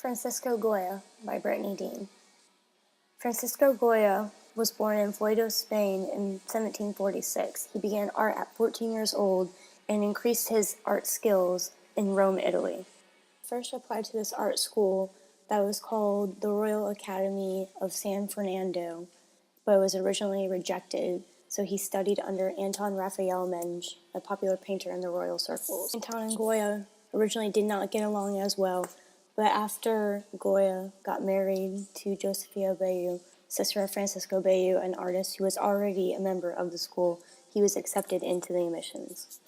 Francisco Goya by Brittany Dean. Francisco Goya was born in Toledo, Spain in 1746. He began art at 14 years old and increased his art skills in Rome, Italy. First applied to this art school that was called the Royal Academy of San Fernando, but was originally rejected, so he studied under Anton Raphael Mengs, a popular painter in the royal circles. Anton and Goya originally did not get along as well, but after Goya got married to Josephia Bayeux, sister of Francisco Bayeux, an artist who was already a member of the school, he was accepted into the admissions.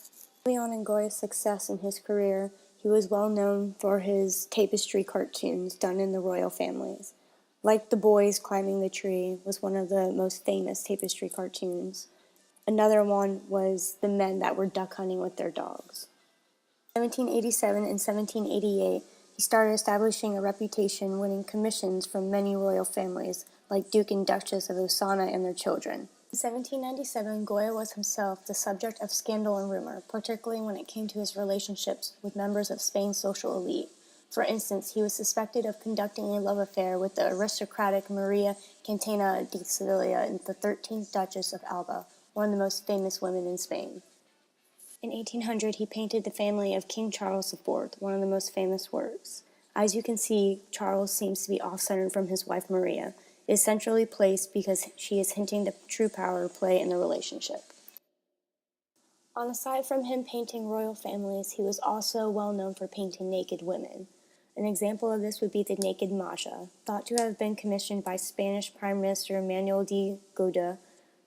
Early on in Goya's success in his career, he was well known for his tapestry cartoons done in the royal families. Like the Boys Climbing the Tree was one of the most famous tapestry cartoons. Another one was the men that were duck hunting with their dogs. In 1787 and 1788, he started establishing a reputation, winning commissions from many royal families, like Duke and Duchess of Osana and their children. In 1797, Goya was himself the subject of scandal and rumor, particularly when it came to his relationships with members of Spain's social elite. For instance, he was suspected of conducting a love affair with the aristocratic Maria Cantena de Sevilla, the 13th Duchess of Alba, one of the most famous women in Spain. In 1800, he painted the family of King Charles IV, one of the most famous works. As you can see, Charles seems to be off-centered from his wife Maria. It is centrally placed because she is hinting the true power play in the relationship. Aside from him painting royal families, he was also well known for painting naked women. An example of this would be the Naked Masha, thought to have been commissioned by Spanish Prime Minister Manuel de Goya,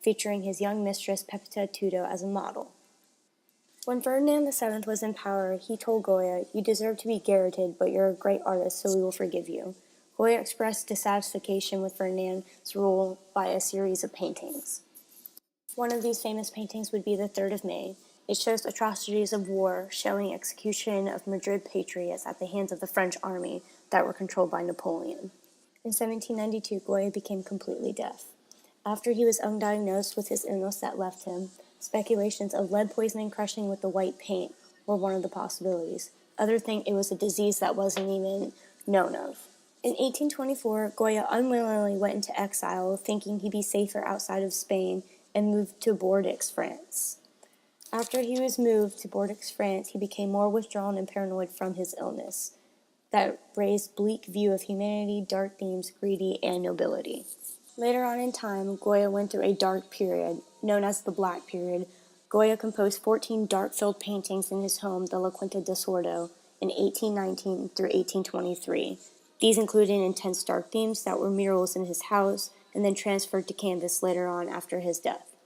featuring his young mistress Pepita Tudo as a model. When Ferdinand VII was in power, he told Goya, "You deserve to be garroted, but you're a great artist, so we will forgive you." Goya expressed dissatisfaction with Ferdinand's rule by a series of paintings. One of these famous paintings would be the 3rd of May. It shows atrocities of war, showing execution of Madrid patriots at the hands of the French army that were controlled by Napoleon. In 1792, Goya became completely deaf. After he was undiagnosed with his illness that left him, speculations of lead poisoning crushing with the white paint were one of the possibilities. Others think it was a disease that wasn't even known of. In 1824, Goya unwillingly went into exile, thinking he'd be safer outside of Spain, and moved to Bordeaux, France. After he was moved to Bordeaux, France, he became more withdrawn and paranoid from his illness. That raised bleak view of humanity, dark themes, greedy, and nobility. Later on in time, Goya went through a dark period, known as the Black Period. Goya composed 14 dark-filled paintings in his home, the La Quinta de Sordo, in 1819 through 1823. These included intense dark themes that were murals in his house, and then transferred to canvas later on after his death.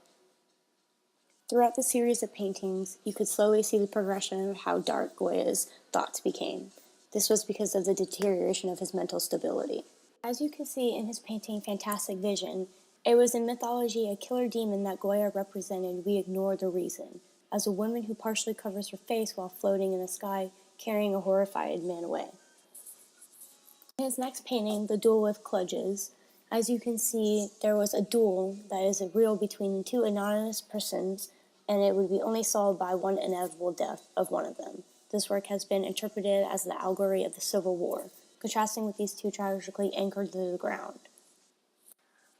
Throughout the series of paintings, you could slowly see the progression of how dark Goya's thoughts became. This was because of the deterioration of his mental stability. As you can see in his painting Fantastic Vision, it was in mythology a killer demon that Goya represented We Ignore the Reason, as a woman who partially covers her face while floating in the sky, carrying a horrified man away. In his next painting, The Duel with Cludges, as you can see, there was a duel that is real between two anonymous persons, and it would be only solved by one inevitable death of one of them. This work has been interpreted as the allegory of the Civil War, contrasting with these two tragically anchored to the ground.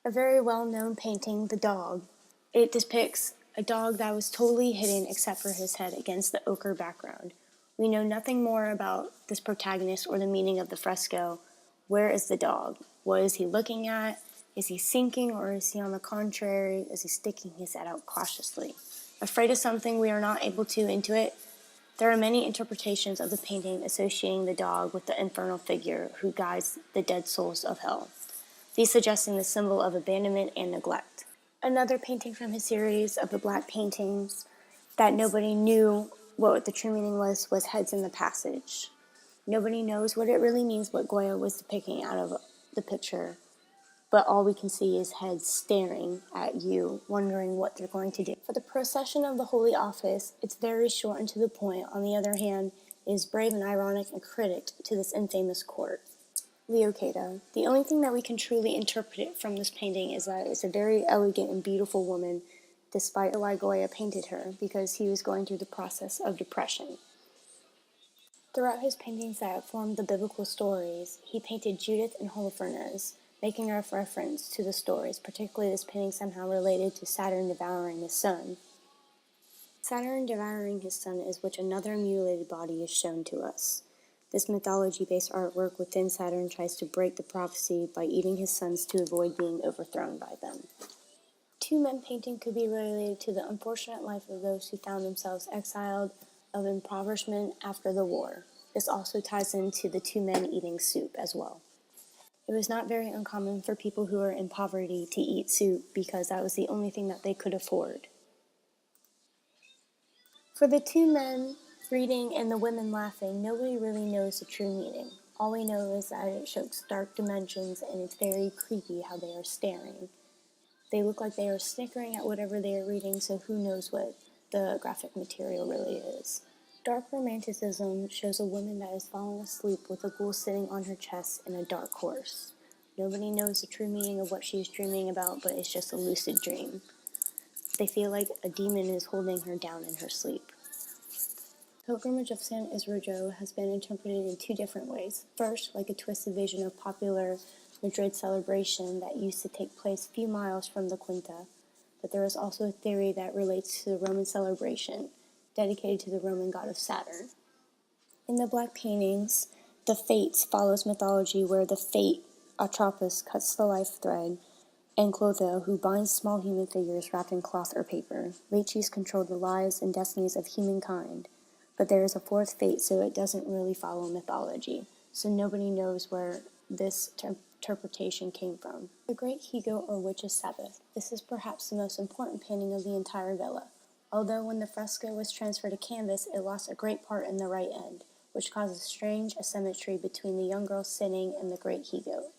A very well-known painting, The Dog. It depicts a dog that was totally hidden except for his head against the ochre background. We know nothing more about this protagonist or the meaning of the fresco. Where is the dog? What is he looking at? Is he sinking, or is he, on the contrary, is he sticking his head out cautiously? Afraid of something we are not able to intuit? There are many interpretations of the painting associating the dog with the infernal figure who guides the dead souls of hell, these suggesting the symbol of abandonment and neglect. Another painting from his series of the Black paintings that nobody knew what the true meaning was Heads in the Passage. Nobody knows what it really means, what Goya was depicting out of the picture, but all we can see is heads staring at you, wondering what they're going to do. For the procession of the Holy Office, it's very short and to the point. On the other hand, it is brave and ironic and critic to this infamous court. Leocada. The only thing that we can truly interpret from this painting is that it's a very elegant and beautiful woman, despite why Goya painted her, because he was going through the process of depression. Throughout his paintings that formed the biblical stories, he painted Judith and Holofernes, making a reference to the stories, particularly this painting somehow related to Saturn devouring his son. Saturn devouring his son is which another mutilated body is shown to us. This mythology-based artwork within Saturn tries to break the prophecy by eating his sons to avoid being overthrown by them. Two Men painting could be related to the unfortunate life of those who found themselves exiled of impoverishment after the war. This also ties into the two men eating soup as well. It was not very uncommon for people who were in poverty to eat soup because that was the only thing that they could afford. For the two men reading and the women laughing, nobody really knows the true meaning. All we know is that it shows dark dimensions and it's very creepy how they are staring. They look like they are snickering at whatever they are reading, so who knows what the graphic material really is. Dark romanticism shows a woman that is falling asleep with a ghoul sitting on her chest in a dark horse. Nobody knows the true meaning of what she is dreaming about, but it's just a lucid dream. They feel like a demon is holding her down in her sleep. Pilgrimage of San Isrojo has been interpreted in two different ways. First, like a twisted vision of popular Madrid celebration that used to take place a few miles from the Quinta, but there is also a theory that relates to the Roman celebration, dedicated to the Roman god of Saturn. In the black paintings, the Fates follows mythology where the Fate, Atropos, cuts the life thread, and Clotho, who binds small human figures wrapped in cloth or paper. Leeches control the lives and destinies of humankind. But there is a fourth fate, so it doesn't really follow mythology. So nobody knows where this interpretation came from. The Great He-Goat or Witch's Sabbath. This is perhaps the most important painting of the entire villa. Although when the fresco was transferred to canvas, it lost a great part in the right end, which causes strange asymmetry between the young girl sitting and the Great He-Goat.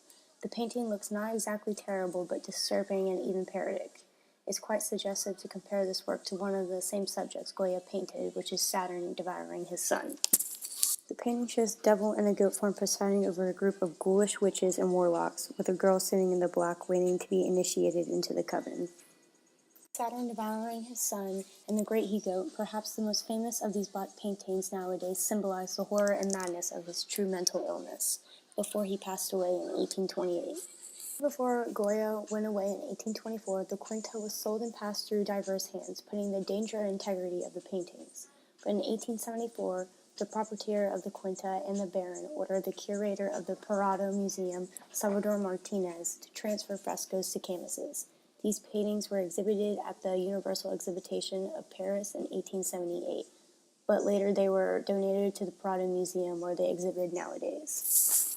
The painting looks not exactly terrible, but disturbing and even parodic. It's quite suggestive to compare this work to one of the same subjects Goya painted, which is Saturn devouring his son. The painting shows devil in a goat form presiding over a group of ghoulish witches and warlocks, with a girl sitting in the black waiting to be initiated into the coven. Saturn devouring his son and the Great He-Goat, perhaps the most famous of these black paintings nowadays, symbolize the horror and madness of his true mental illness before he passed away in 1828. Before Goya went away in 1824, the Quinta was sold and passed through diverse hands, putting the danger and integrity of the paintings. But in 1874, the proprietor of the Quinta and the Baron ordered the curator of the Prado Museum, Salvador Martinez, to transfer frescoes to canvases. These paintings were exhibited at the Universal Exhibition of Paris in 1878, but later they were donated to the Prado Museum where they exhibit nowadays.